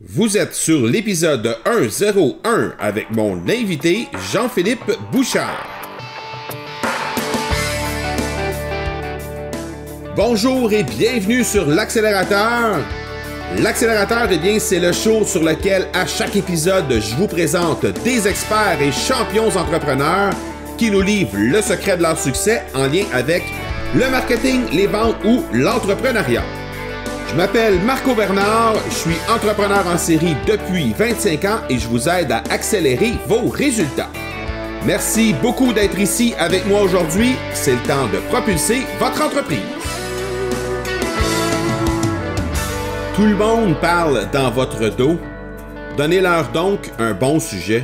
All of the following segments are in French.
Vous êtes sur l'épisode 101 avec mon invité Jean-Philippe Bouchard. Bonjour et bienvenue sur l'Accélérateur. L'Accélérateur, eh bien, c'est le show sur lequel à chaque épisode, je vous présente des experts et champions entrepreneurs qui nous livrent le secret de leur succès en lien avec le marketing, les ventes ou l'entrepreneuriat. Je m'appelle Marco Bernard, je suis entrepreneur en série depuis 25 ans et je vous aide à accélérer vos résultats. Merci beaucoup d'être ici avec moi aujourd'hui. C'est le temps de propulser votre entreprise. Tout le monde parle dans votre dos. Donnez-leur donc un bon sujet.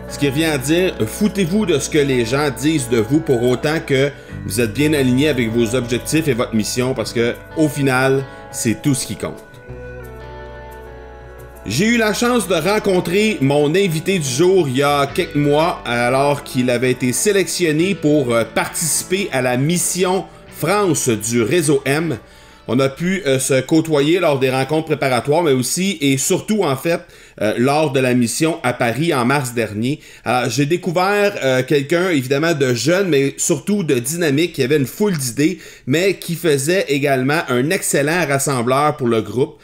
Ce qui revient à dire, foutez-vous de ce que les gens disent de vous pour autant que vous êtes bien aligné avec vos objectifs et votre mission parce que, au final, c'est tout ce qui compte. J'ai eu la chance de rencontrer mon invité du jour il y a quelques mois alors qu'il avait été sélectionné pour participer à la mission France du Réseau M. On a pu se côtoyer lors des rencontres préparatoires, mais aussi et surtout en fait lors de la mission à Paris en mars dernier. Alors, j'ai découvert quelqu'un évidemment de jeune, mais surtout de dynamique, qui avait une foule d'idées, mais qui faisait également un excellent rassembleur pour le groupe.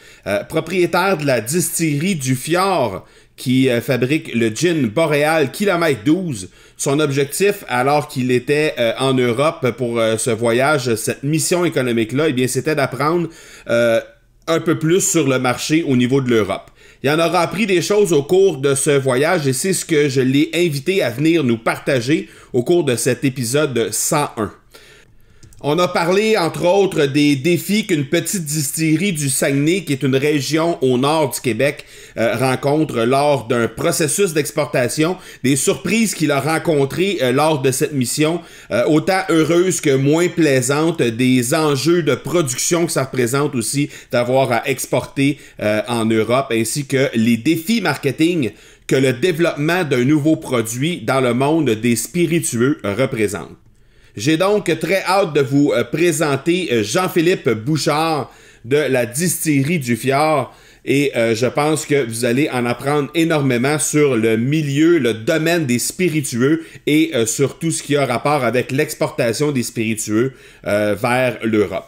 Propriétaire de la distillerie du Fjord, qui fabrique le gin Boréal Kilomètre 12. Son objectif, alors qu'il était en Europe pour ce voyage, cette mission économique-là, eh bien, c'était d'apprendre un peu plus sur le marché au niveau de l'Europe. Il en aura appris des choses au cours de ce voyage et c'est ce que je l'ai invité à venir nous partager au cours de cet épisode 101. On a parlé, entre autres, des défis qu'une petite distillerie du Saguenay, qui est une région au nord du Québec, rencontre lors d'un processus d'exportation, des surprises qu'il a rencontrées lors de cette mission, autant heureuses que moins plaisantes, des enjeux de production que ça représente aussi d'avoir à exporter en Europe, ainsi que les défis marketing que le développement d'un nouveau produit dans le monde des spiritueux représente. J'ai donc très hâte de vous présenter Jean-Philippe Bouchard de la distillerie du Fjord et je pense que vous allez en apprendre énormément sur le milieu, le domaine des spiritueux et sur tout ce qui a rapport avec l'exportation des spiritueux vers l'Europe.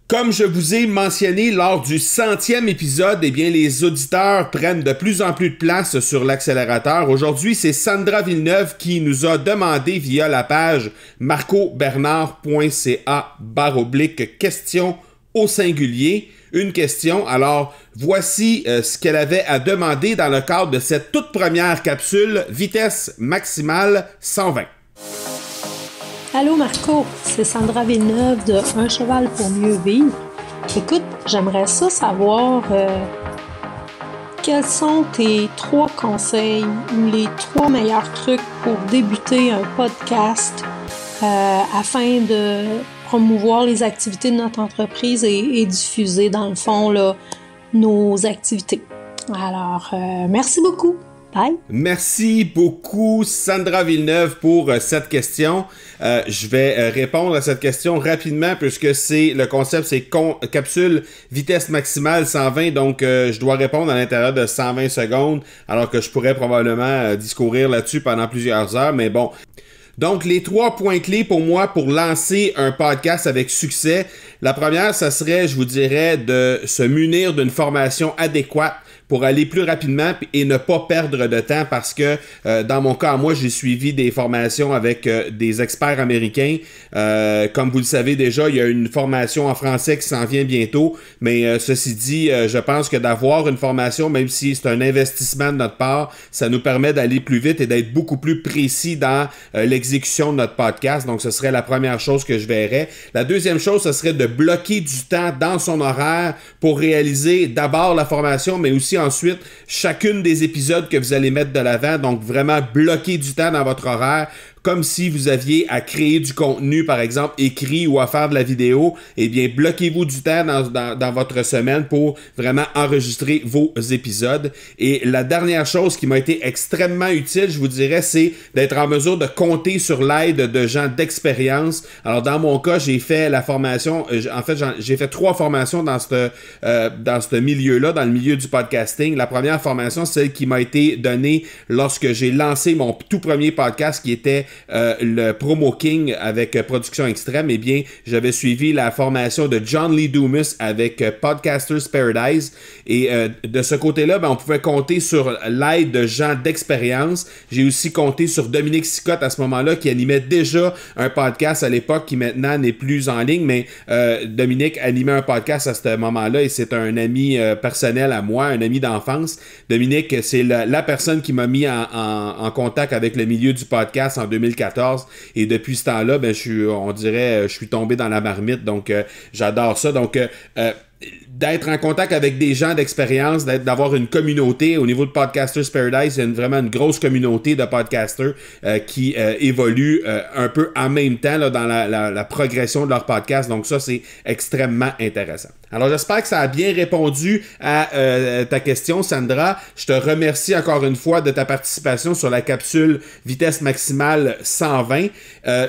Comme je vous ai mentionné lors du 100e épisode, eh bien, les auditeurs prennent de plus en plus de place sur l'accélérateur. Aujourd'hui, c'est Sandra Villeneuve qui nous a demandé via la page marcobernard.ca/question au singulier une question. Alors, voici ce qu'elle avait à demander dans le cadre de cette toute première capsule vitesse maximale 120. Allô Marco, c'est Sandra Villeneuve de Un cheval pour mieux vivre. Écoute, j'aimerais ça savoir quels sont tes 3 conseils ou les 3 meilleurs trucs pour débuter un podcast afin de promouvoir les activités de notre entreprise et diffuser dans le fond là, nos activités. Alors, merci beaucoup. Bye. Merci beaucoup Sandra Villeneuve pour cette question. Je vais répondre à cette question rapidement puisque c'est le concept, c'est capsule vitesse maximale 120, donc je dois répondre à l'intérieur de 120 secondes alors que je pourrais probablement discourir là-dessus pendant plusieurs heures, mais bon. Donc, les 3 points clés pour moi pour lancer un podcast avec succès. La première, ça serait, je vous dirais, de se munir d'une formation adéquate pour aller plus rapidement et ne pas perdre de temps parce que dans mon cas, moi, j'ai suivi des formations avec des experts américains. Comme vous le savez déjà, il y a une formation en français qui s'en vient bientôt, mais ceci dit, je pense que d'avoir une formation, même si c'est un investissement de notre part, ça nous permet d'aller plus vite et d'être beaucoup plus précis dans l'exécution de notre podcast. Donc, ce serait la première chose que je verrais. La deuxième chose, ce serait de bloquer du temps dans son horaire pour réaliser d'abord la formation, mais aussi ensuite chacune des épisodes que vous allez mettre de l'avant. Donc, vraiment bloquer du temps dans votre horaire. comme si vous aviez à créer du contenu, par exemple, écrit ou à faire de la vidéo, eh bien, bloquez-vous du temps dans votre semaine pour vraiment enregistrer vos épisodes. Et la dernière chose qui m'a été extrêmement utile, je vous dirais, c'est d'être en mesure de compter sur l'aide de gens d'expérience. Alors, dans mon cas, j'ai fait la formation, en fait, j'ai fait 3 formations dans ce milieu-là, dans le milieu du podcasting. La première formation, c'est celle qui m'a été donnée lorsque j'ai lancé mon tout premier podcast qui était le Promo King avec Production Extrême. Eh bien, j'avais suivi la formation de John Lee Dumas avec Podcasters Paradise. Et de ce côté-là, on pouvait compter sur l'aide de gens d'expérience. J'ai aussi compté sur Dominique Sicotte à ce moment-là, qui animait déjà un podcast à l'époque, qui maintenant n'est plus en ligne, mais Dominique animait un podcast à ce moment-là et c'est un ami personnel à moi, un ami d'enfance. Dominique, c'est la personne qui m'a mis en contact avec le milieu du podcast en 2014 et depuis ce temps-là, je suis tombé dans la marmite, donc j'adore ça. Donc, d'être en contact avec des gens d'expérience, d'avoir une communauté au niveau de Podcasters Paradise, il y a vraiment une grosse communauté de podcasters qui évolue un peu en même temps là, dans la progression de leur podcast. Donc ça, c'est extrêmement intéressant. Alors j'espère que ça a bien répondu à ta question, Sandra. Je te remercie encore une fois de ta participation sur la capsule vitesse maximale 120.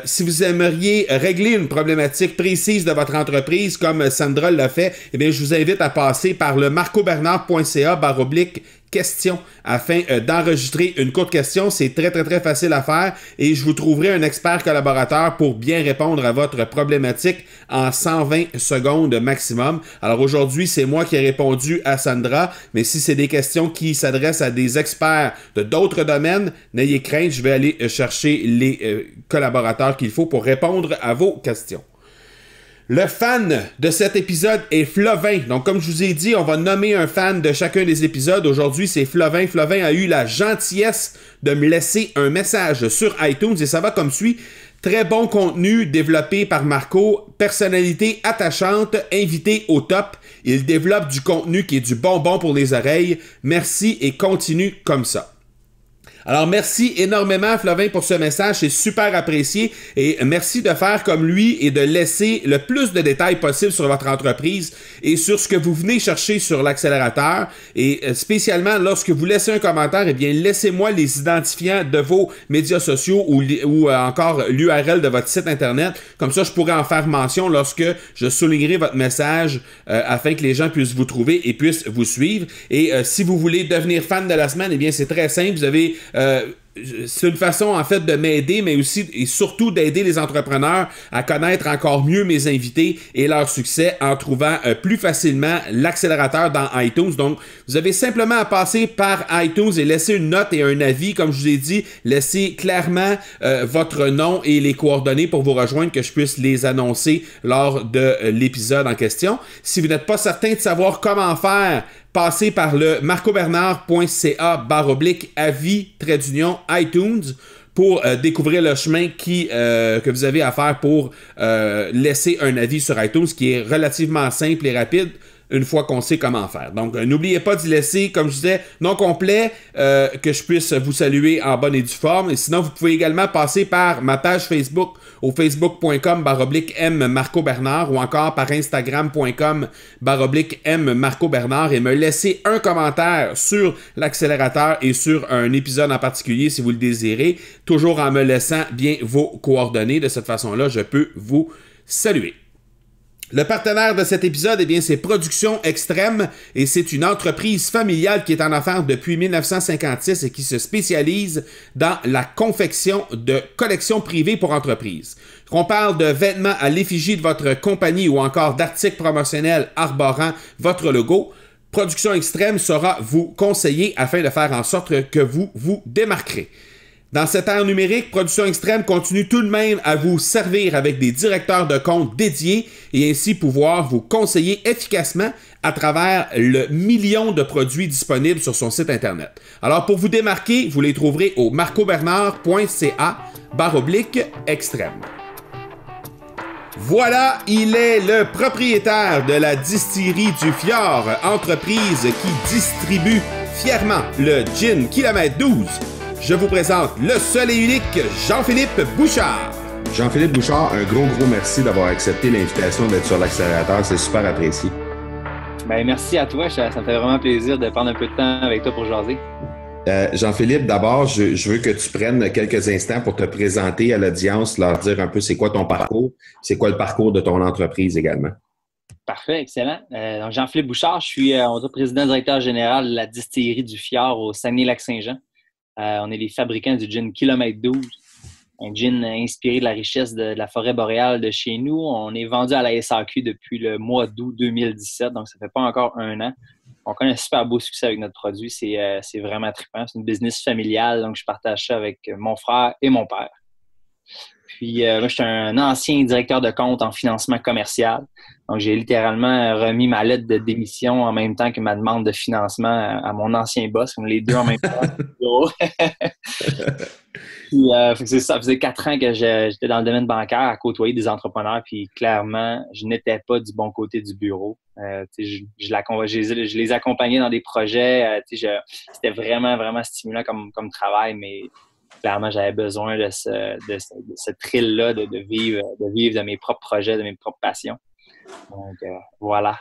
Si vous aimeriez régler une problématique précise de votre entreprise comme Sandra l'a fait, eh bien, je vous invite à passer par le marcobernard.ca/question afin d'enregistrer une courte question. C'est très, très, très facile à faire et je vous trouverai un expert collaborateur pour bien répondre à votre problématique en 120 secondes maximum. Alors aujourd'hui, c'est moi qui ai répondu à Sandra, mais si c'est des questions qui s'adressent à des experts de d'autres domaines, n'ayez crainte, je vais aller chercher les collaborateurs qu'il faut pour répondre à vos questions. Le fan de cet épisode est Flovin. Donc, comme je vous ai dit, on va nommer un fan de chacun des épisodes. Aujourd'hui, c'est Flovin. Flovin a eu la gentillesse de me laisser un message sur iTunes et ça va comme suit. Très bon contenu développé par Marco, personnalité attachante, invité au top. Il développe du contenu qui est du bonbon pour les oreilles. Merci et continue comme ça. Alors, merci énormément, Flovin, pour ce message. C'est super apprécié. Et merci de faire comme lui et de laisser le plus de détails possible sur votre entreprise et sur ce que vous venez chercher sur l'accélérateur. Et spécialement, lorsque vous laissez un commentaire, eh bien, laissez-moi les identifiants de vos médias sociaux ou encore l'URL de votre site Internet. Comme ça, je pourrai en faire mention lorsque je soulignerai votre message afin que les gens puissent vous trouver et puissent vous suivre. Et si vous voulez devenir fan de la semaine, eh bien, c'est très simple. Vous avez c'est une façon en fait de m'aider, mais aussi et surtout d'aider les entrepreneurs à connaître encore mieux mes invités et leur succès en trouvant plus facilement l'accélérateur dans iTunes. Donc, vous avez simplement à passer par iTunes et laisser une note et un avis. Comme je vous ai dit, laissez clairement votre nom et les coordonnées pour vous rejoindre, que je puisse les annoncer lors de l'épisode en question. Si vous n'êtes pas certain de savoir comment faire, passez par le marcobernard.ca/avis-iTunes pour découvrir le chemin que vous avez à faire pour laisser un avis sur iTunes, qui est relativement simple et rapide une fois qu'on sait comment faire. Donc, n'oubliez pas d'y laisser, comme je disais, nom complet, que je puisse vous saluer en bonne et due forme. Et sinon, vous pouvez également passer par ma page Facebook au facebook.com/m-marcobernard ou encore par instagram.com/m-marcobernard et me laisser un commentaire sur l'accélérateur et sur un épisode en particulier si vous le désirez, toujours en me laissant bien vos coordonnées. De cette façon-là, je peux vous saluer. Le partenaire de cet épisode, eh bien, c'est Production Extrême et c'est une entreprise familiale qui est en affaires depuis 1956 et qui se spécialise dans la confection de collections privées pour entreprises. Qu'on parle de vêtements à l'effigie de votre compagnie ou encore d'articles promotionnels arborant votre logo, Production Extrême saura vous conseiller afin de faire en sorte que vous vous démarquerez. Dans cette ère numérique, Production Extrême continue tout de même à vous servir avec des directeurs de compte dédiés et ainsi pouvoir vous conseiller efficacement à travers le million de produits disponibles sur son site Internet. Alors, pour vous démarquer, vous les trouverez au marcobernard.ca/extrême. Voilà, il est le propriétaire de la distillerie du Fjord, entreprise qui distribue fièrement le gin Kilomètre 12. je vous présente le seul et unique Jean-Philippe Bouchard. Jean-Philippe Bouchard, un gros merci d'avoir accepté l'invitation d'être sur l'accélérateur. C'est super apprécié. Ben, merci à toi. Ça me fait vraiment plaisir de prendre un peu de temps avec toi pour jaser. Jean-Philippe, d'abord, je veux que tu prennes quelques instants pour te présenter à l'audience, leur dire un peu c'est quoi ton parcours, c'est quoi le parcours de ton entreprise également. Parfait, excellent. Donc Jean-Philippe Bouchard, je suis président directeur général de la distillerie du Fjord au Saguenay-Lac-Saint-Jean. On est les fabricants du gin Kilomètre 12, un gin inspiré de la richesse de la forêt boréale de chez nous. On est vendu à la SAQ depuis le mois d'août 2017, donc ça fait pas encore un an. On connaît un super beau succès avec notre produit. C'est vraiment trippant. C'est une business familiale, donc je partage ça avec mon frère et mon père. Puis, moi, je suis un ancien directeur de compte en financement commercial. Donc, j'ai littéralement remis ma lettre de démission en même temps que ma demande de financement à mon ancien boss, comme les deux en même temps. Puis, ça faisait 4 ans que j'étais dans le domaine bancaire à côtoyer des entrepreneurs. Puis, clairement, je n'étais pas du bon côté du bureau. Je les accompagnais dans des projets. C'était vraiment, vraiment stimulant comme travail, mais clairement, j'avais besoin de ce thrill-là de vivre de mes propres projets, de mes propres passions. Donc, voilà.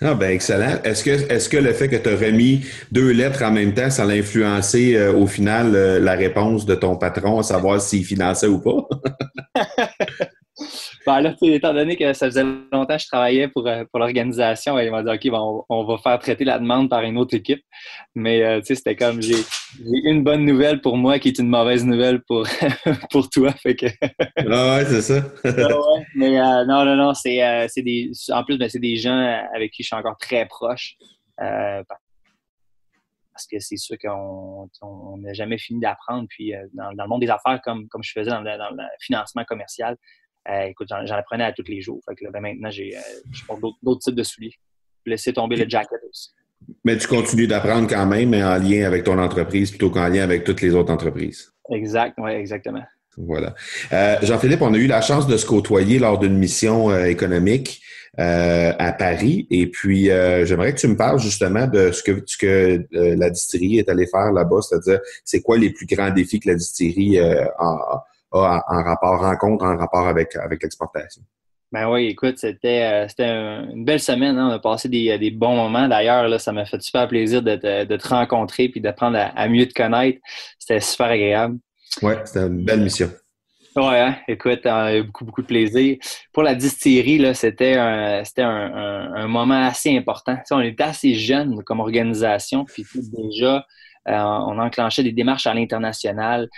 Ah ben excellent. Est-ce que le fait que tu as remis 2 lettres en même temps, ça l'a influencé au final la réponse de ton patron à savoir s'il finançait ou pas? Ben là, étant donné que ça faisait longtemps que je travaillais pour l'organisation, il m'a dit OK, bon, on va faire traiter la demande par une autre équipe. Mais c'était comme j'ai une bonne nouvelle pour moi qui est une mauvaise nouvelle pour pour toi. Fait que Ah ouais, c'est ça. ouais. Mais non, c'est en plus c'est des gens avec qui je suis encore très proche. Parce que c'est sûr qu'on n'a jamais fini d'apprendre. Puis dans le monde des affaires, comme je faisais dans le financement commercial, écoute, j'en apprenais à tous les jours. Fait que là, maintenant, je porte d'autres types de souliers. Laisser tomber le jacket aussi. Mais tu continues d'apprendre quand même, mais en lien avec ton entreprise plutôt qu'en lien avec toutes les autres entreprises. Exact, oui, exactement. Voilà. Jean-Philippe, on a eu la chance de se côtoyer lors d'une mission économique à Paris. Et puis, j'aimerais que tu me parles justement de ce que la distillerie est allée faire là-bas, c'est-à-dire c'est quoi les plus grands défis que la distillerie a en rapport avec l'exportation. Ben oui, écoute, c'était une belle semaine. Hein? On a passé des bons moments. D'ailleurs, là, ça m'a fait super plaisir de te rencontrer puis d'apprendre à mieux te connaître. C'était super agréable. Oui, c'était une belle mission. Ouais, hein? Écoute, on a eu beaucoup de plaisir. Pour la distillerie, là, c'était un moment assez important. Tu sais, on était assez jeunes comme organisation, puis déjà, on enclenchait des démarches à l'international.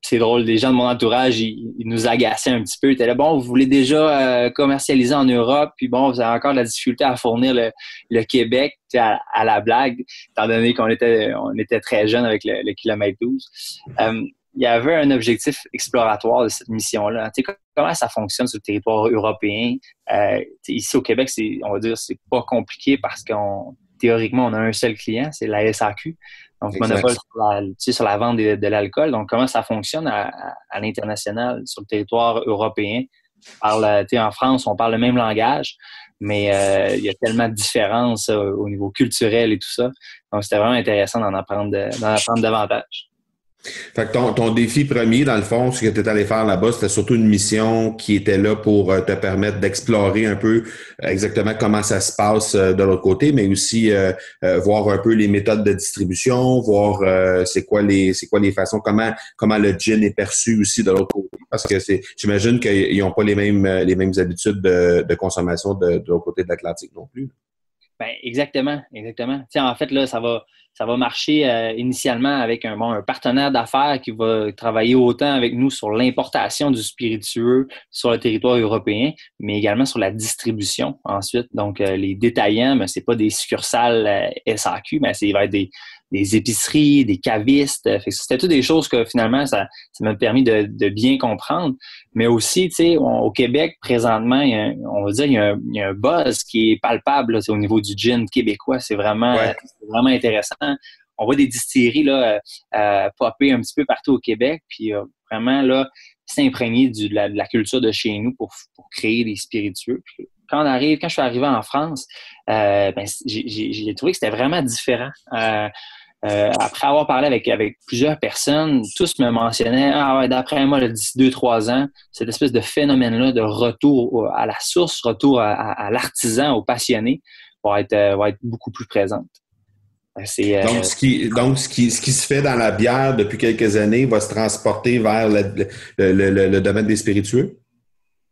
C'est drôle, les gens de mon entourage, ils nous agaçaient un petit peu. Ils étaient là, bon, vous voulez déjà commercialiser en Europe, puis bon, vous avez encore de la difficulté à fournir le Québec, tu sais, à la blague, étant donné qu'on était très jeunes avec le kilomètre 12. Il y avait un objectif exploratoire de cette mission-là. Tu sais, comment ça fonctionne sur le territoire européen? Ici au Québec, on va dire, c'est pas compliqué parce théoriquement, on a un seul client, c'est la SAQ. Donc, monopole sur la vente de l'alcool. Donc, comment ça fonctionne à l'international, sur le territoire européen? En France, on parle le même langage, mais il y a tellement de différences au niveau culturel et tout ça. Donc, c'était vraiment intéressant d'en apprendre davantage. Fait que ton défi premier, dans le fond, ce que tu es allé faire là-bas, c'était surtout une mission qui était là pour te permettre d'explorer un peu exactement comment ça se passe de l'autre côté, mais aussi voir un peu les méthodes de distribution, voir c'est quoi les façons, comment le gin est perçu aussi de l'autre côté. Parce que j'imagine qu'ils n'ont pas les mêmes habitudes de consommation de l'autre côté de l'Atlantique non plus. Ben, exactement. T'sais, en fait, là, ça va marcher initialement avec un partenaire d'affaires qui va travailler autant avec nous sur l'importation du spiritueux sur le territoire européen, mais également sur la distribution ensuite. Donc, les détaillants, ben, c'est pas des succursales SAQ, mais il va être des épiceries, des cavistes. Fait que c'était toutes des choses que finalement, ça m'a permis de bien comprendre. Mais aussi, tu sais, au Québec, présentement, on va dire, il y a un buzz qui est palpable là, au niveau du gin québécois. C'est vraiment intéressant. On voit des distilleries là, popper un petit peu partout au Québec, puis vraiment là, s'imprégner de la culture de chez nous pour créer des spiritueux. Puis, quand je suis arrivé en France, j'ai trouvé que c'était vraiment différent. après avoir parlé avec plusieurs personnes, tous me mentionnaient, ah ouais, d'après moi, d'ici 2-3 ans, cette espèce de phénomène-là de retour à la source, retour à l'artisan, au passionné, va être beaucoup plus présente. Donc, ce qui se fait dans la bière depuis quelques années va se transporter vers le domaine des spiritueux?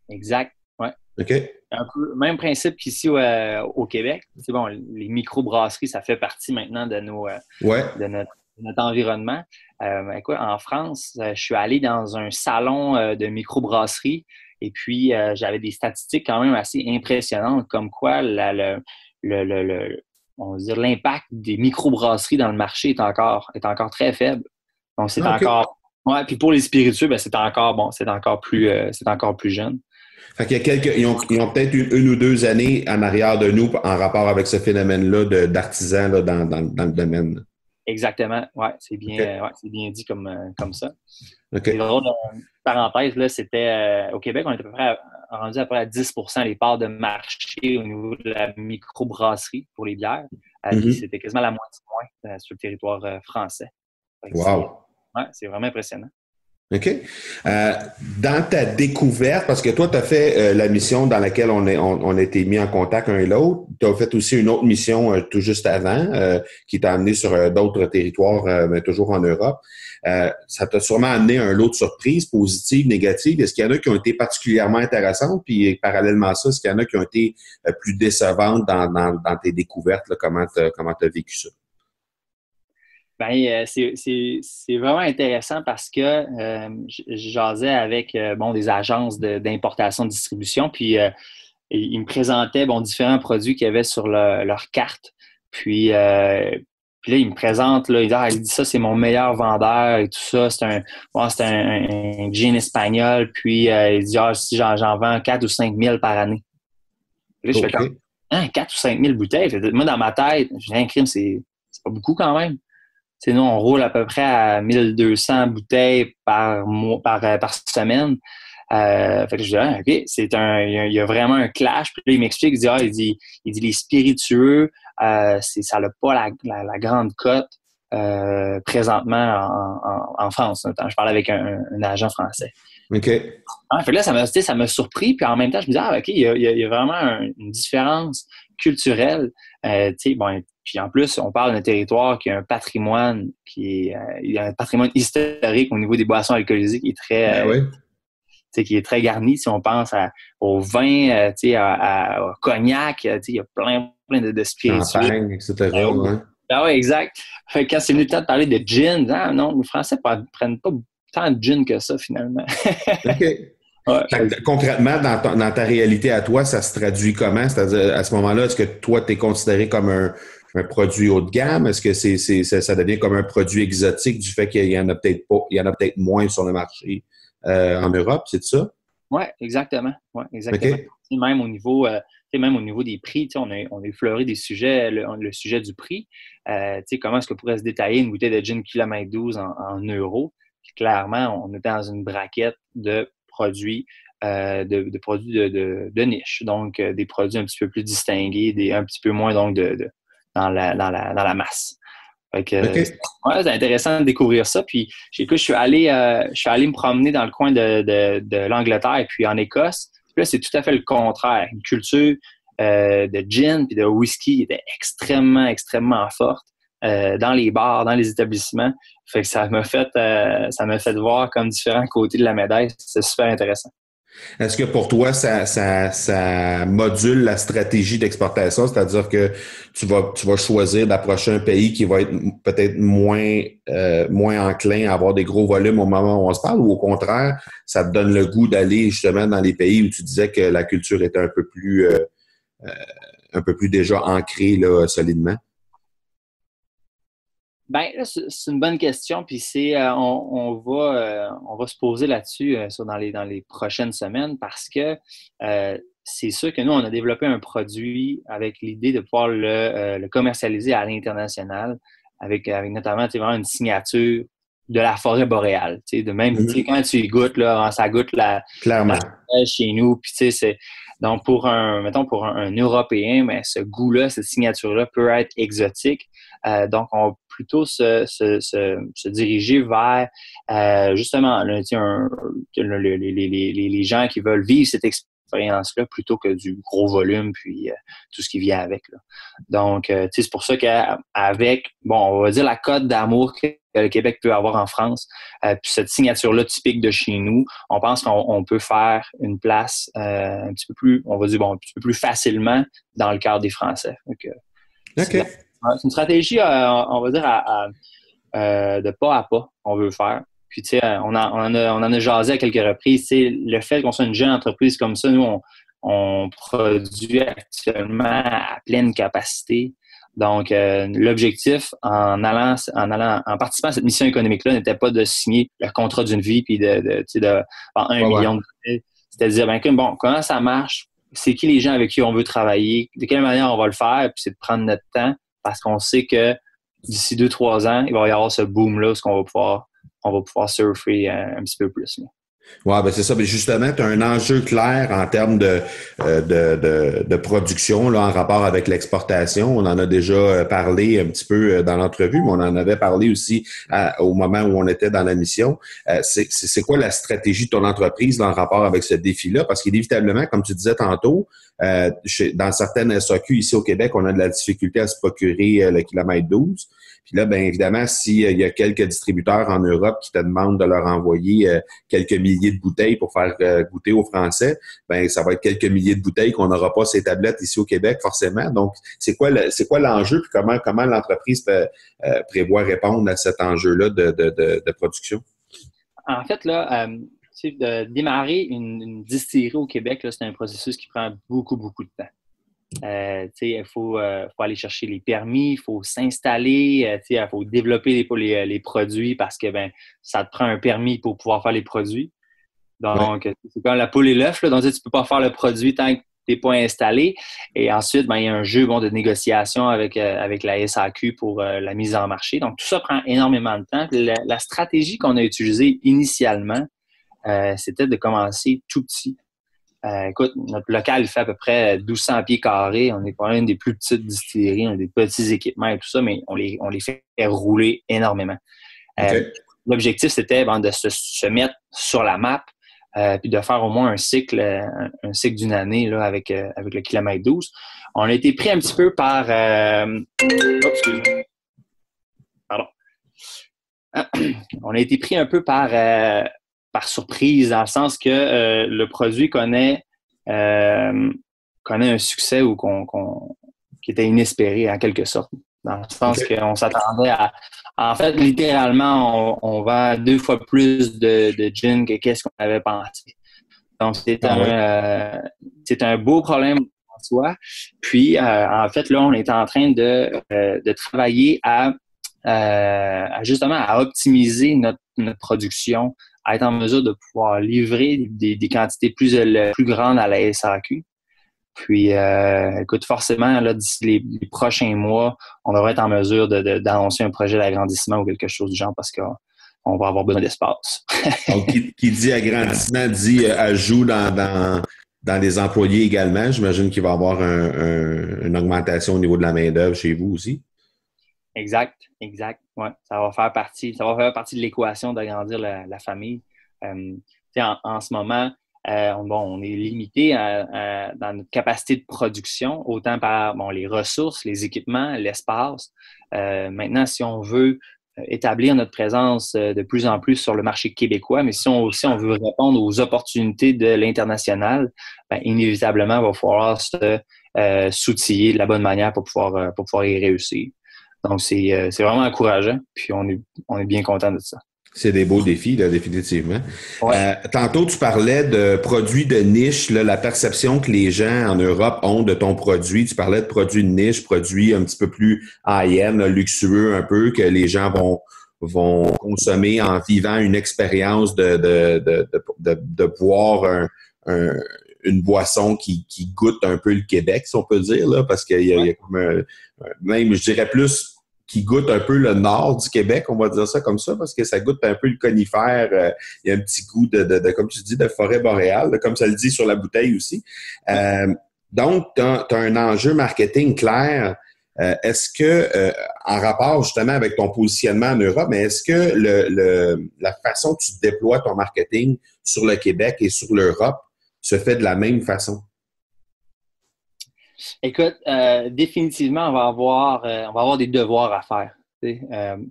Exact, ouais. OK. Un peu même principe qu'ici au Québec. C'est bon, les microbrasseries, ça fait partie maintenant de notre environnement. Écoute, en France, je suis allé dans un salon de microbrasserie et puis j'avais des statistiques quand même assez impressionnantes, comme quoi on va dire l'impact des microbrasseries dans le marché est encore très faible. Donc c'est encore. Ouais, puis pour les spiritueux, ben c'est encore plus jeune. Fait qu'il y a ils ont peut-être une ou 2 années en arrière de nous en rapport avec ce phénomène-là d'artisans là, dans le domaine. Exactement, ouais, c'est bien dit comme ça. Okay. C'est drôle, parenthèse, là, c'était au Québec, on était rendu à peu près à 10% les parts de marché au niveau de la microbrasserie pour les bières. Puis c'était quasiment la moitié moins sur le territoire français. Wow! C'est vraiment impressionnant. OK. Dans ta découverte, parce que toi, tu as fait la mission dans laquelle on a été mis en contact un et l'autre. Tu as fait aussi une autre mission tout juste avant qui t'a amené sur d'autres territoires, mais toujours en Europe. Ça t'a sûrement amené un lot de surprises, positives, négatives. Est-ce qu'il y en a qui ont été particulièrement intéressantes? Puis parallèlement à ça, est-ce qu'il y en a qui ont été plus décevantes dans tes découvertes? Là, comment tu as vécu ça? Ben, c'est vraiment intéressant parce que je jasais avec des agences d'importation, de distribution, puis ils me présentaient différents produits qu'il y avait sur leur carte. Puis là, ils me présentent, là, il dit ça, c'est mon meilleur vendeur et tout ça. C'est un gin espagnol. Puis il dit si j'en vends 4 ou 5 000 par année. Puis là, je fais comme 4 ou 5 000 bouteilles. Moi, dans ma tête, j'ai un crime, c'est pas beaucoup quand même. T'sais, nous, on roule à peu près à 1200 bouteilles par semaine. Fait que je dis, OK, il y a vraiment un clash. Puis là, il m'explique, il dit les spiritueux, ça n'a pas la grande cote présentement en France. Je parle avec un agent français. OK. Fait que là, ça m'a surpris. Puis en même temps, je me dis, OK, il y a vraiment une différence culturelle. Puis en plus, on parle d'un territoire qui a un patrimoine il y a un patrimoine historique au niveau des boissons alcoolisées qui est très garni. Si on pense au vin, au cognac, il y a plein de spiritueux. Champagne, etc. Ah oui, exact. Fait que quand c'est venu le temps de parler de gin, non, les Français ne prennent pas tant de gin que ça, finalement. OK. Ouais. Concrètement, dans ta réalité à toi, ça se traduit comment? C'est-à-dire, à ce moment-là, est-ce que toi, tu es considéré comme un produit haut de gamme? Est-ce que ça devient comme un produit exotique du fait qu'il y en a peut-être pas, il y en a peut-être moins sur le marché en Europe, c'est ça? Oui, exactement. Ouais, exactement. Okay. Même au niveau des prix, on a effleuré des sujets, le sujet du prix. Comment est-ce qu'on pourrait se détailler une bouteille de gin kilomètre 12 en euros? Puis clairement, on est dans une braquette de produits de produits de niche. Donc, des produits un petit peu plus distingués, un petit peu moins donc dans la masse. Fait que, c'est intéressant de découvrir ça. Puis, je suis allé me promener dans le coin de l'Angleterre et puis en Écosse. Puis là, c'est tout à fait le contraire. Une culture de gin puis de whisky qui était extrêmement, extrêmement forte dans les bars, dans les établissements. Fait que ça m'a fait voir comme différents côtés de la médaille. C'est super intéressant. Est-ce que pour toi, ça module la stratégie d'exportation? C'est-à-dire que tu vas choisir d'approcher un pays qui va être peut-être moins enclin à avoir des gros volumes au moment où on se parle, ou au contraire, ça te donne le goût d'aller justement dans les pays où tu disais que la culture était un peu plus déjà ancrée là, solidement? Ben là, c'est une bonne question, puis on va se poser là-dessus dans les prochaines semaines parce que c'est sûr que nous, on a développé un produit avec l'idée de pouvoir le commercialiser à l'international avec notamment vraiment une signature de la forêt boréale. De même, quand tu y goûtes, là, ça goûte clairement chez nous, puis tu sais, c'est. Donc, pour un Européen, ce goût-là, cette signature-là peut être exotique. Donc, plutôt se diriger vers justement là, les gens qui veulent vivre cette expérience-là plutôt que du gros volume puis tout ce qui vient avec. Là. Donc, c'est pour ça qu'avec, bon, on va dire la cote d'amour que le Québec peut avoir en France, puis cette signature-là typique de chez nous, on pense qu'on peut faire une place un petit peu plus, on va dire, bon, un petit peu plus facilement dans le cœur des Français. Donc, OK. c'est une stratégie, on va dire, de pas à pas qu'on veut faire. Puis, tu sais, on en a jasé à quelques reprises. Tu sais, le fait qu'on soit une jeune entreprise comme ça, nous, on produit actuellement à pleine capacité. Donc, l'objectif en participant à cette mission économique-là n'était pas de signer le contrat d'une vie puis de 1 million de billets. C'était de dire, bon, comment ça marche? C'est qui les gens avec qui on veut travailler? De quelle manière on va le faire? Puis c'est de prendre notre temps parce qu'on sait que d'ici 2-3 ans, il va y avoir ce boom-là où on va pouvoir surfer un petit peu plus. Là. Ouais, ben c'est ça. Mais justement, tu as un enjeu clair en termes de production là, en rapport avec l'exportation. On en a déjà parlé un petit peu dans l'entrevue, mais on en avait parlé aussi au moment où on était dans la mission. C'est quoi la stratégie de ton entreprise là, en rapport avec ce défi-là? Parce qu'inévitablement, comme tu disais tantôt, dans certaines SAQ ici au Québec, on a de la difficulté à se procurer le kilomètre 12. Puis là, bien évidemment, s'il y a quelques distributeurs en Europe qui te demandent de leur envoyer quelques milliers de bouteilles pour faire goûter aux Français, ben ça va être quelques milliers de bouteilles qu'on n'aura pas ces tablettes ici au Québec, forcément. Donc, c'est quoi l'enjeu, puis comment l'entreprise prévoit répondre à cet enjeu-là de production? En fait, là, de démarrer une distillerie au Québec, là, c'est un processus qui prend beaucoup, beaucoup de temps. Il faut aller chercher les permis, il faut s'installer, il faut développer les produits parce que ça te prend un permis pour pouvoir faire les produits. Donc, c'est comme la poule et l'œuf. Donc, tu ne peux pas faire le produit tant que tu n'es pas installé. Et ensuite, il y a un jeu de négociation avec la SAQ pour la mise en marché. Donc, tout ça prend énormément de temps. La stratégie qu'on a utilisée initialement, c'était de commencer tout petit. Écoute, notre local fait à peu près 1200 pieds carrés. On n'est pas une des plus petites distilleries, on a des petits équipements et tout ça, mais on les fait rouler énormément. Okay. L'objectif, c'était de se mettre sur la map puis de faire au moins un cycle d'une année là, avec le kilomètre 12. On a été pris un petit peu par... excusez-moi. Pardon. On a été pris un peu par surprise, dans le sens que le produit connaît un succès qui était inespéré en quelque sorte. Dans le sens qu'on s'attendait à... En fait, littéralement, on vend 2 fois plus de gin que qu'est-ce qu'on avait pensé. Donc, c'est un beau problème en soi. Puis, en fait, là, on est en train de travailler justement à optimiser notre production, à être en mesure de pouvoir livrer des quantités plus grandes à la SAQ. Puis, écoute, forcément, là, d'ici les prochains mois, on devrait être en mesure d'annoncer un projet d'agrandissement ou quelque chose du genre parce qu'on va avoir besoin d'espace. Donc, qui dit agrandissement dit ajout dans les employés également. J'imagine qu'il va y avoir une augmentation au niveau de la main-d'œuvre chez vous aussi. Exact. Ouais, ça va faire partie de l'équation d'agrandir la famille. En ce moment, on est limité dans notre capacité de production, autant par les ressources, les équipements, l'espace. Maintenant, si on veut établir notre présence de plus en plus sur le marché québécois, mais si on veut répondre aux opportunités de l'international, inévitablement, il va falloir s'outiller de la bonne manière pour pouvoir y réussir. Donc, c'est vraiment encourageant, puis on est bien content de ça. C'est des beaux défis, là, définitivement. Ouais. Tantôt, tu parlais de produits de niche, là, la perception que les gens en Europe ont de ton produit. Tu parlais de produits de niche, produits un petit peu plus high-end, là, luxueux un peu, que les gens vont consommer en vivant une expérience de boire une boisson qui goûte un peu le Québec, si on peut dire, là, parce qu'il y a comme même, je dirais plus, qui goûte un peu le nord du Québec, on va dire ça comme ça, parce que ça goûte un peu le conifère. Il y a un petit goût de comme tu dis, de forêt boréale, comme ça le dit sur la bouteille aussi. Donc, tu as un enjeu marketing clair. Est-ce que en rapport justement avec ton positionnement en Europe, mais est-ce que la façon que tu déploies ton marketing sur le Québec et sur l'Europe se fait de la même façon? Écoute, définitivement, on va avoir des devoirs à faire.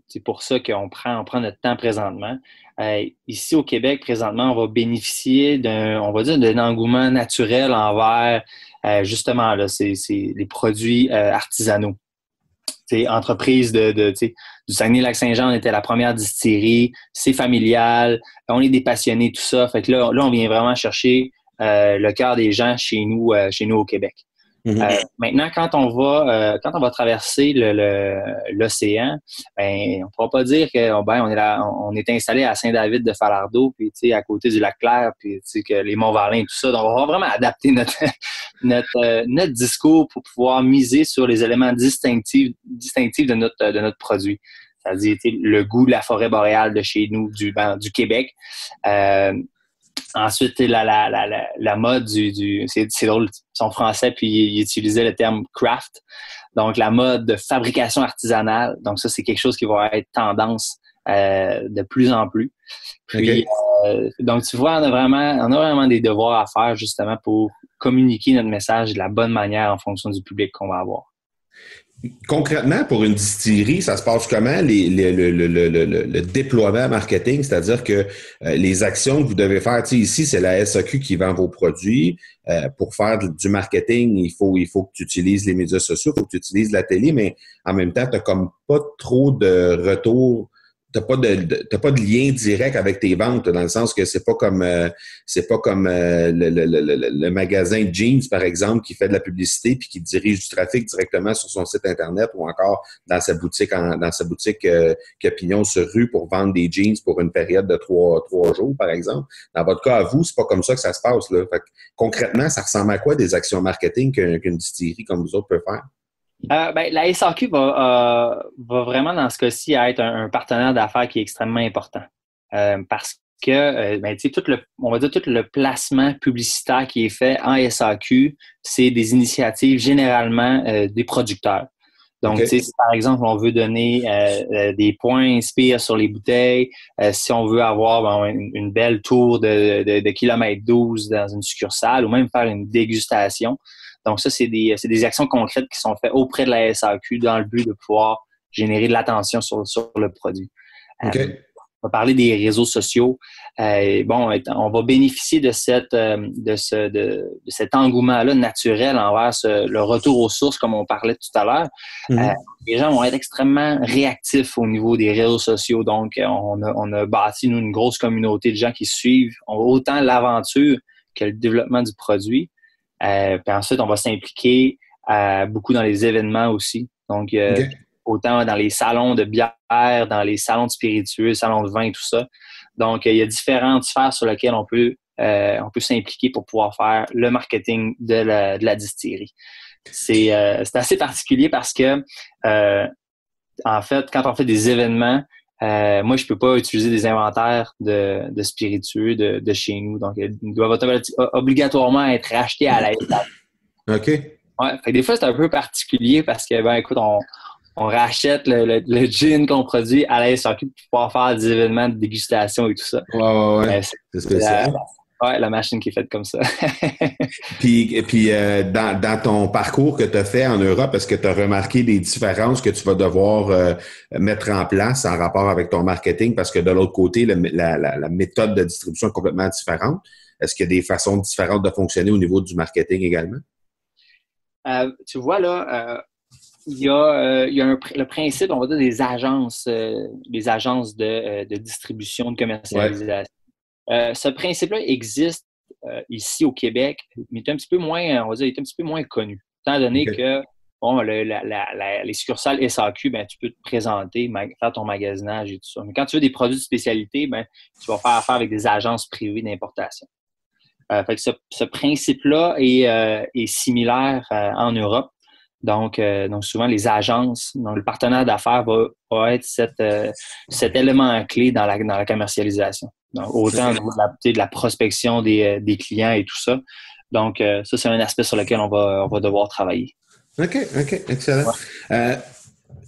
C'est pour ça qu'on prend notre temps présentement. Ici au Québec, présentement, on va bénéficier d'un engouement naturel envers justement là, c'est les produits artisanaux. Entreprise du Saguenay-Lac-Saint-Jean, on était la première distillerie, c'est familial, on est des passionnés, tout ça. Fait que là on vient vraiment chercher le cœur des gens chez nous au Québec. Maintenant, quand on va traverser l'océan, ben, on ne pourra pas dire on est installé à Saint-David de Falardeau, puis à côté du Lac-Clair, puis que les Monts-Valin, tout ça. Donc, on va vraiment adapter notre discours pour pouvoir miser sur les éléments distinctifs de notre produit. C'est-à-dire le goût de la forêt boréale de chez nous, du Québec. Ensuite, la mode c'est drôle, son français, puis il utilisait le terme craft. Donc, la mode de fabrication artisanale. Donc, ça, c'est quelque chose qui va être tendance de plus en plus. Puis, donc, tu vois, on a vraiment des devoirs à faire justement pour communiquer notre message de la bonne manière en fonction du public qu'on va avoir. Concrètement, pour une distillerie, ça se passe comment le déploiement marketing? C'est-à-dire que les actions que vous devez faire, ici, c'est la SAQ qui vend vos produits. Pour faire du marketing, il faut que tu utilises les médias sociaux, il faut que tu utilises la télé, mais en même temps, tu n'as comme pas trop de retour. T'as pas de lien direct avec tes ventes, dans le sens que c'est pas comme le magasin de jeans, par exemple, qui fait de la publicité puis qui dirige du trafic directement sur son site Internet ou encore dans sa boutique qui a pignon sur rue pour vendre des jeans pour une période de trois jours, par exemple. Dans votre cas, à vous, c'est pas comme ça que ça se passe, là. Fait que, concrètement, ça ressemble à quoi des actions marketing qu'une distillerie comme vous autres peut faire? La SAQ va vraiment, dans ce cas-ci, être un partenaire d'affaires qui est extrêmement important. Parce que, on va dire tout le placement publicitaire qui est fait en SAQ, c'est des initiatives généralement des producteurs. Donc, si par exemple, on veut donner des points Inspire sur les bouteilles, si on veut avoir une belle tour de kilomètre 12 dans une succursale ou même faire une dégustation. Donc, ça, c'est des actions concrètes qui sont faites auprès de la SAQ dans le but de pouvoir générer de l'attention sur le produit. On va parler des réseaux sociaux. On va bénéficier de cet engouement-là naturel envers le retour aux sources, comme on parlait tout à l'heure. Les gens vont être extrêmement réactifs au niveau des réseaux sociaux. Donc, on a bâti, nous, une grosse communauté de gens qui suivent autant l'aventure que le développement du produit. Puis ensuite, on va s'impliquer beaucoup dans les événements aussi. Donc, autant dans les salons de bière, dans les salons de spiritueux, salons de vin, tout ça. Donc, il y a différentes sphères sur lesquelles on peut s'impliquer pour pouvoir faire le marketing de la distillerie. C'est assez particulier parce que, en fait, quand on fait des événements, moi, je peux pas utiliser des inventaires de spiritueux de chez nous. Donc, ils doivent obligatoirement être rachetés à la SAQ. OK. Ouais, fait que des fois, c'est un peu particulier parce que, écoute, on rachète le gin qu'on produit à la SAQ pour pouvoir faire des événements de dégustation et tout ça. Ouais. C'est spécial. La machine qui est faite comme ça. Puis dans ton parcours que tu as fait en Europe, est-ce que tu as remarqué des différences que tu vas devoir mettre en place en rapport avec ton marketing? Parce que de l'autre côté, la méthode de distribution est complètement différente. Est-ce qu'il y a des façons différentes de fonctionner au niveau du marketing également? Tu vois, là, il y a le principe, on va dire, des agences de distribution, de commercialisation. Ouais. Ce principe-là existe ici au Québec, mais est un petit peu moins, on va dire, il est un petit peu moins connu. Étant donné que les succursales SAQ, tu peux te présenter, faire ton magasinage et tout ça. Mais quand tu veux des produits de spécialité, tu vas faire affaire avec des agences privées d'importation. Fait que ce principe-là est similaire en Europe. Donc souvent, les agences, donc le partenaire d'affaires va être cet élément clé dans la commercialisation. Donc, autant au niveau de la prospection des clients et tout ça. Donc, ça, c'est un aspect sur lequel on va devoir travailler. OK, excellent. Ouais.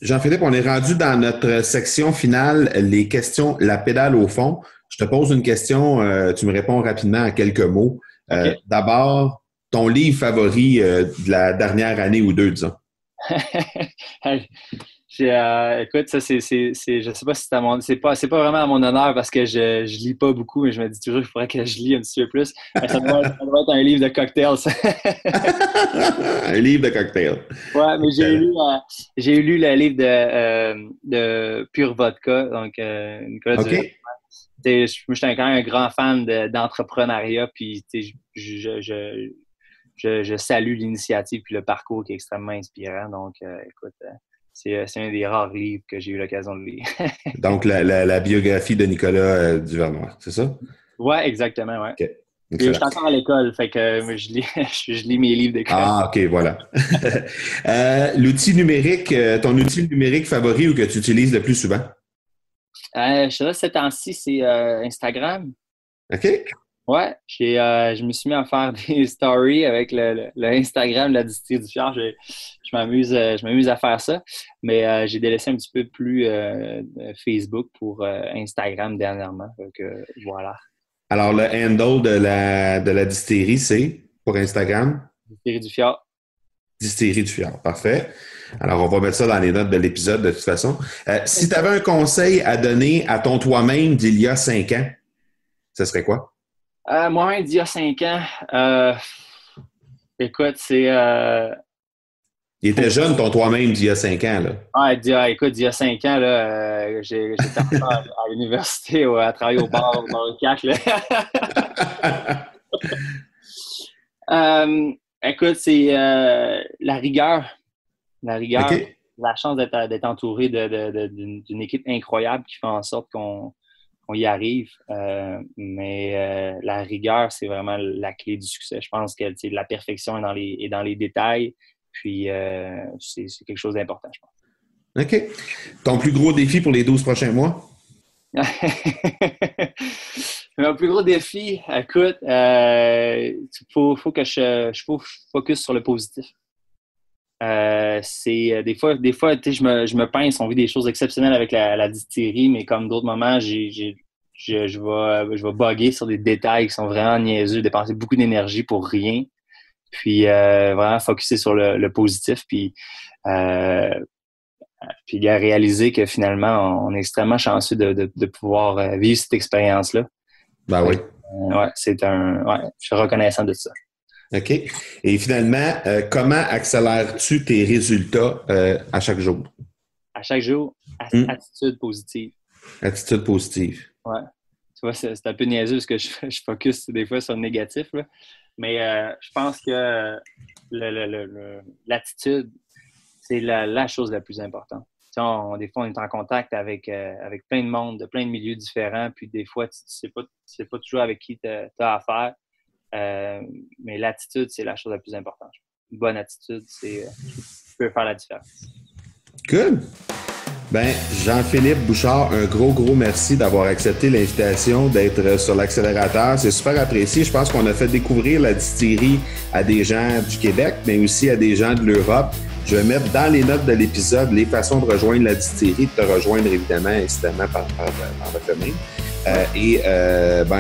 Jean-Philippe, on est rendu dans notre section finale, les questions, la pédale au fond. Je te pose une question, tu me réponds rapidement en quelques mots. Okay. D'abord, ton livre favori de la dernière année ou deux, disons. Écoute, ça, je sais pas si c'est pas vraiment à mon honneur parce que je lis pas beaucoup, mais je me dis toujours qu'il faudrait que je lis un petit peu plus. Mais ça doit être un livre de cocktails. Un livre de cocktails. Ouais, mais j'ai lu le livre de Pure Vodka, donc Nicolas Duray. Moi, j'étais quand même un grand fan d'entrepreneuriat, puis je salue l'initiative puis le parcours qui est extrêmement inspirant. Donc, écoute, c'est un des rares livres que j'ai eu l'occasion de lire. Donc, la biographie de Nicolas Duvernois, c'est ça? Oui, exactement, oui. Okay. Je suis encore à l'école, fait que je lis mes livres d'école. Ah, OK, voilà. L'outil numérique, ton outil numérique favori ou que tu utilises le plus souvent? Je sais, ces temps-ci, c'est Instagram. OK. Ouais, je me suis mis à faire des stories avec le Instagram de la distillerie du Fjord. Je m'amuse à faire ça, mais j'ai délaissé un petit peu plus Facebook pour Instagram dernièrement. Donc, voilà. Alors, le handle de la distillerie, c'est pour Instagram? Distillerie du Fjord. Distillerie du Fjord, parfait. Alors, on va mettre ça dans les notes de l'épisode de toute façon. Si tu avais un conseil à donner à ton toi-même d'il y a 5 ans, ce serait quoi? Moi-même, d'il y a 5 ans, écoute, c'est... Il était jeune, ton toi-même, d'il y a 5 ans, là. Écoute, d'il y a 5 ans, là, j'étais à l'université, à travailler au bar, dans le CAC, là. Écoute, c'est la rigueur. La rigueur, okay. La chance d'être entouré d'une équipe incroyable qui fait en sorte qu'on y arrive. Mais la rigueur, c'est vraiment la clé du succès. Je pense que la perfection est dans les détails. Puis, c'est quelque chose d'important, je pense. OK. Ton plus gros défi pour les 12 prochains mois? Mon plus gros défi, écoute, faut que je focus sur le positif. C'est des fois, je me pince, on vit des choses exceptionnelles avec la distillerie, mais comme d'autres moments, je vais bugger sur des détails qui sont vraiment niaiseux, dépenser beaucoup d'énergie pour rien. Puis vraiment focusser sur le positif, puis réaliser que finalement, on est extrêmement chanceux de pouvoir vivre cette expérience-là. Ben oui. Je suis reconnaissant de ça. OK. Et finalement, comment accélères-tu tes résultats à chaque jour? À chaque jour, attitude positive. Attitude positive. Ouais. Tu vois, c'est un peu niaiseux parce que je focus des fois sur le négatif, là. Mais je pense que l'attitude, c'est la chose la plus importante. Des fois, on est en contact avec plein de monde, de plein de milieux différents, puis des fois, tu sais pas toujours avec qui tu as affaire. Mais l'attitude, c'est la chose la plus importante. Une bonne attitude, peut faire la différence. Good! Ben, Jean-Philippe Bouchard, un gros merci d'avoir accepté l'invitation d'être sur l'accélérateur. C'est super apprécié. Je pense qu'on a fait découvrir la distillerie à des gens du Québec, mais aussi à des gens de l'Europe. Je vais mettre dans les notes de l'épisode les façons de rejoindre la distillerie, de te rejoindre évidemment, incidemment par le chemin.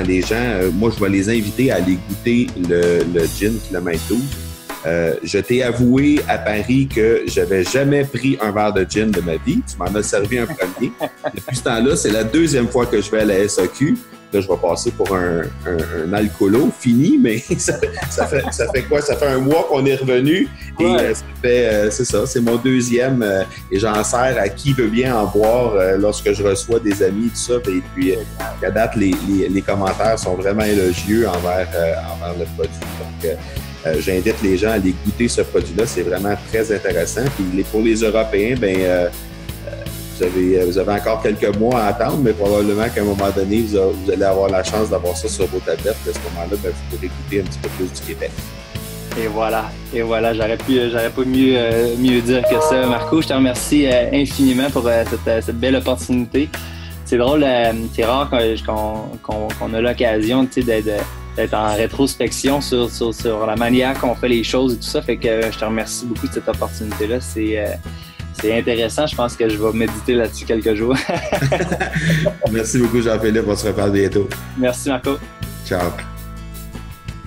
Les gens, moi, je vais les inviter à aller goûter le gin Kilomètre 12. Je t'ai avoué à Paris que j'avais jamais pris un verre de gin de ma vie. Tu m'en as servi un premier. Depuis ce temps-là, c'est la 2e fois que je vais à la SAQ. Là, je vais passer pour un alcoolo fini, mais ça fait quoi? Ça fait 1 mois qu'on est revenu et c'est ça, c'est mon 2e et j'en sers à qui veut bien en boire lorsque je reçois des amis, tout ça. Et puis, à date, les commentaires sont vraiment élogieux envers le produit. Donc, j'invite les gens à aller goûter ce produit-là. C'est vraiment très intéressant. Puis pour les Européens, vous avez encore quelques mois à attendre, mais probablement qu'à un moment donné, vous allez avoir la chance d'avoir ça sur vos tablettes. À ce moment-là, vous pourrez goûter un petit peu plus du Québec. Et voilà, j'aurais pas mieux dire que ça. Marco, je te remercie infiniment pour cette belle opportunité. C'est drôle, c'est rare qu'on a l'occasion d'être en rétrospection sur la manière qu'on fait les choses et tout ça. Fait que je te remercie beaucoup de cette opportunité-là. c'est intéressant. Je pense que je vais méditer là-dessus quelques jours. Merci beaucoup, Jean-Philippe. On se reparle bientôt. Merci, Marco. Ciao.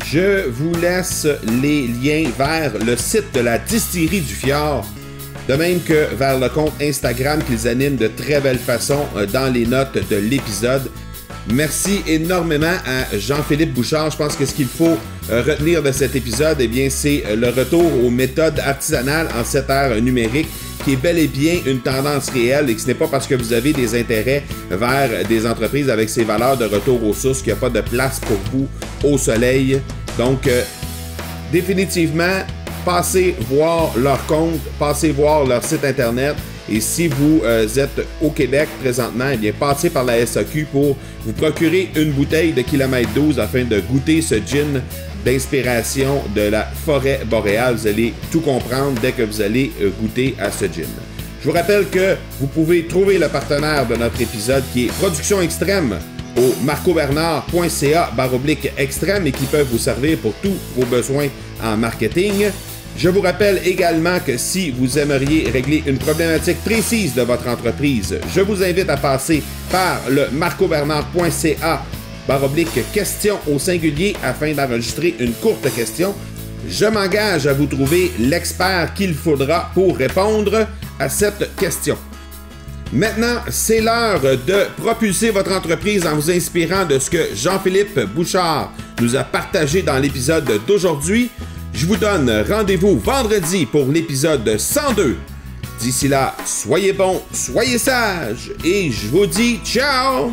Je vous laisse les liens vers le site de la Distillerie du Fjord, de même que vers le compte Instagram qu'ils animent de très belle façon dans les notes de l'épisode. Merci énormément à Jean-Philippe Bouchard. Je pense que ce qu'il faut retenir de cet épisode, eh bien, c'est le retour aux méthodes artisanales en cette ère numérique, qui est bel et bien une tendance réelle et que ce n'est pas parce que vous avez des intérêts vers des entreprises avec ces valeurs de retour aux sources qu'il n'y a pas de place pour vous au soleil. Donc, définitivement, passez voir leur compte, passez voir leur site internet. Et si vous êtes au Québec présentement, eh bien, passez par la SAQ pour vous procurer une bouteille de kilomètre 12 afin de goûter ce gin d'inspiration de la forêt boréale. Vous allez tout comprendre dès que vous allez goûter à ce gin. Je vous rappelle que vous pouvez trouver le partenaire de notre épisode qui est Production Extrême au marcobernard.ca/extrême et qui peuvent vous servir pour tous vos besoins en marketing. Je vous rappelle également que si vous aimeriez régler une problématique précise de votre entreprise, je vous invite à passer par le marcobernard.ca/question au singulier afin d'enregistrer une courte question. Je m'engage à vous trouver l'expert qu'il faudra pour répondre à cette question. Maintenant, c'est l'heure de propulser votre entreprise en vous inspirant de ce que Jean-Philippe Bouchard nous a partagé dans l'épisode d'aujourd'hui. Je vous donne rendez-vous vendredi pour l'épisode 102. D'ici là, soyez bons, soyez sages et je vous dis ciao!